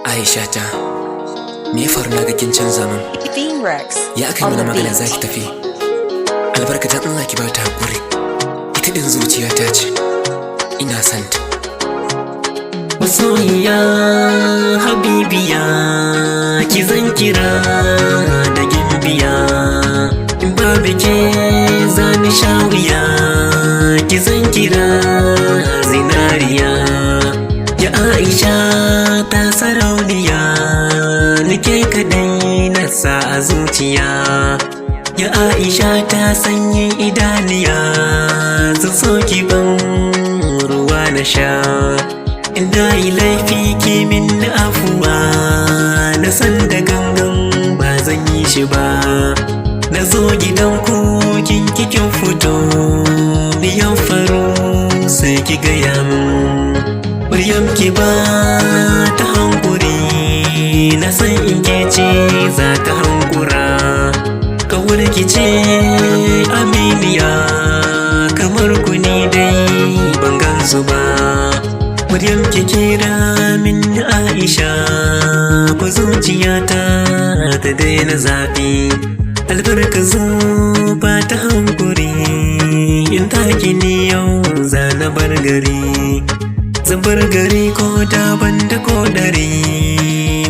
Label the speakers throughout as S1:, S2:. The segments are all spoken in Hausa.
S1: Aisha ta, me ya faru na ga kin canza min? Ya aka yi mana magana za ki tafi. Albarkatan Allah ki ba ta hakuri. Ita din zuciya ta ce, ina santa.
S2: Masoyiya, habibiya, ki zan kira da gimbiya. In babu ke zani sha wuya, ki zan kira zinariya. Ya Aisha ta sarauniya, nike kadai na sa a zuciya. Ya Aisha ta sanyin idaniya, zan so ki ban ruwa na sha. Inda yi laifi ki min afuwa, na san da gangan ba zan yi shi ba. Na zo gidan ku kin kikin fito, biyan faru sai ki gaya min. Maryam ki ba ta hankuri, na san in ke ce za ta hankura. Kawar ki ce aminiya, kamar ku ni dai ban gansu ba. Maryam ki kira min Aisha, ku zuciyata ta daina zafi. Albarka zo ba ta hankuri, in taki ni yau za na bar gari. Zan bar gari ko da ban da ko dare,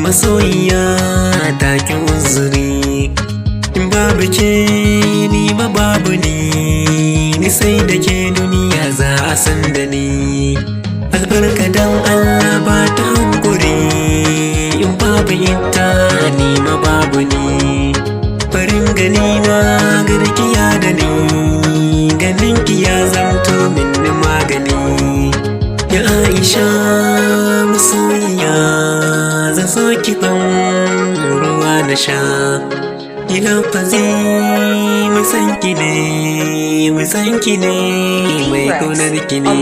S2: masoyiya ta ki uzuri. In babu ke ni ma babu ni sai da ke duniya za a san da ni. Albarka dan Allah ba ta hankuri, in babu ita ni ma babu ni. Farin gani na garkiya da ni, ganin ki ya zanto min magani. Ya Aisha masoyiya, zan so ki ban ruwa na sha. Ina fazi mai san ki ne, mai kaunar ki ne.